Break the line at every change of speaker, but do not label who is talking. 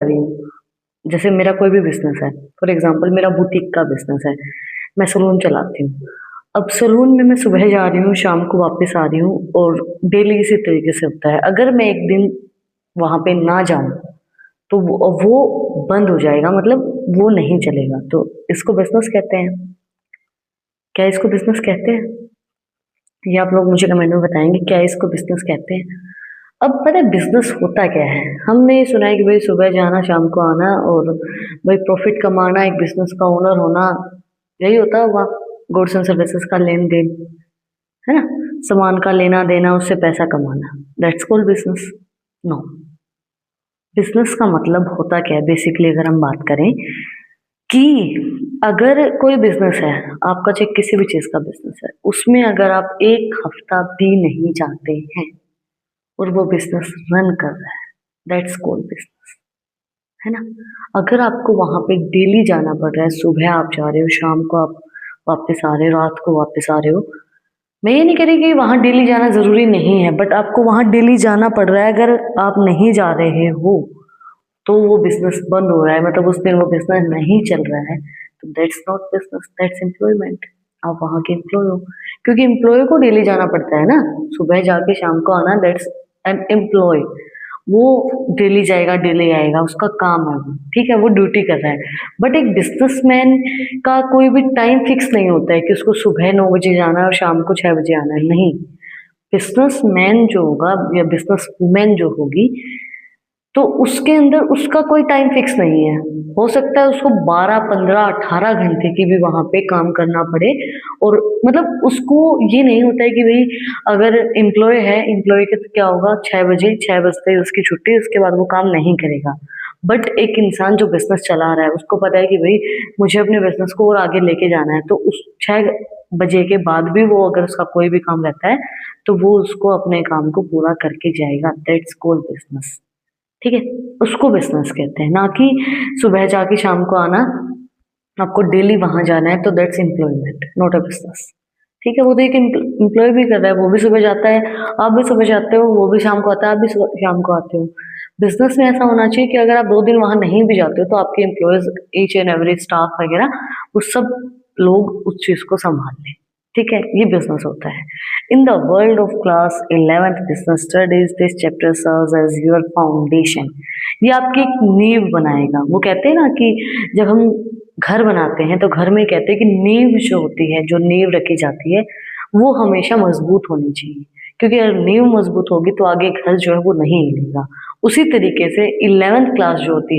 रही हूँ, जैसे मेरा कोई भी बिजनेस है, फॉर एग्जांपल मेरा बुटीक का बिजनेस है, मैं सलून चलाती हूँ। अब सलून में मैं सुबह जा रही हूँ, शाम को वापस आ रही हूँ और डेली इसी तरीके से होता है। अगर मैं एक दिन वहां पे ना जाऊं तो वो बंद हो जाएगा, मतलब वो नहीं चलेगा। तो इसको बिजनेस कहते हैं? क्या इसको बिजनेस कहते हैं? ये आप लोग मुझे कमेंट में बताएंगे, क्या इसको बिजनेस कहते हैं? अब पता है बिजनेस होता क्या है? हमने ये सुना है कि भाई सुबह जाना शाम को आना और भाई प्रॉफिट कमाना, एक बिजनेस का ओनर होना, यही होता होगा। गुड्स एंड सर्विसेज का लेन देन, है ना, सामान का लेना देना, उससे पैसा कमाना, that's called business. No, business का मतलब होता क्या है बेसिकली, अगर हम बात करें कि अगर कोई बिजनेस है आपका, चाहे किसी भी चीज का बिजनेस है, उसमें अगर आप एक हफ्ता भी नहीं जाते हैं और वो बिजनेस रन कर रहा है, दैट्स कॉल्ड बिजनेस, है ना। अगर आपको वहां पे डेली जाना पड़ रहा है, सुबह आप जा रहे हो, शाम को आप वापस आ रहे हो, रात को वापस आ रहे हो, मैं ये नहीं कह रही कि वहां डेली जाना जरूरी नहीं है, बट आपको वहां डेली जाना पड़ रहा है। अगर आप नहीं जा रहे हो तो वो बिजनेस बंद हो रहा है, मतलब उस दिन वो बिजनेस नहीं चल रहा है, तो that's not business, that's employment. आप वहां के एम्प्लॉय हो, क्योंकि एम्प्लॉय को डेली जाना पड़ता है ना, सुबह जाके शाम को आना, दैट्स एन एम्प्लॉय। वो डेली जाएगा डेली आएगा, उसका काम है वो, ठीक है, वो ड्यूटी कर रहा है। बट एक बिजनेसमैन का कोई भी टाइम फिक्स नहीं होता है कि उसको सुबह 9 बजे जाना है और शाम को 6 बजे आना है, नहीं। बिजनेसमैन जो होगा या बिजनेस वुमेन जो होगी, तो उसके अंदर उसका कोई टाइम फिक्स नहीं है। हो सकता है उसको 12 15 18 घंटे की भी वहां पे काम करना पड़े, और मतलब उसको ये नहीं होता है कि भाई अगर एम्प्लॉय है, एम्प्लॉय के क्या होगा, 6 बजे 6 बजते ही उसकी छुट्टी, उसके बाद वो काम नहीं करेगा। बट एक इंसान जो बिजनेस चला रहा है, उसको पता है कि भाई मुझे अपने बिजनेस को और आगे लेके जाना है, तो उस 6 बजे के बाद भी वो अगर उसका कोई भी काम रहता है तो वो उसको अपने काम को पूरा करके जाएगा, दैट्स कॉल्ड बिजनेस। ठीक है, उसको बिजनेस कहते हैं, ना कि सुबह जाके शाम को आना। आपको डेली वहां जाना है तो that's employment, not a business. ठीक है, वो तो एक एम्प्लॉय भी कर रहा है, वो भी सुबह जाता है, आप भी सुबह जाते हो, वो भी शाम को आता है, आप भी शाम को आते हो। बिजनेस में ऐसा होना चाहिए कि अगर आप 2 दिन वहां नहीं भी जाते हो तो आपके employees, each and every staff वगैरह, वो सब लोग उस चीज को संभाल लें। ठीक है, ये बिजनेस होता है। In the world of class 11th business studies, this chapter serves as your foundation. ये आपकी एक नींव बनाएगा। वो कहते हैं ना कि जब हम घर बनाते हैं तो घर में कहते हैं कि नींव जो होती है, जो नींव रखी जाती है, वो हमेशा मजबूत होनी चाहिए, क्योंकि अगर नींव मजबूत होगी तो आगे घर जो है वो नहीं हिलेगा। उसी तरीके से 11th क्लास जो होती है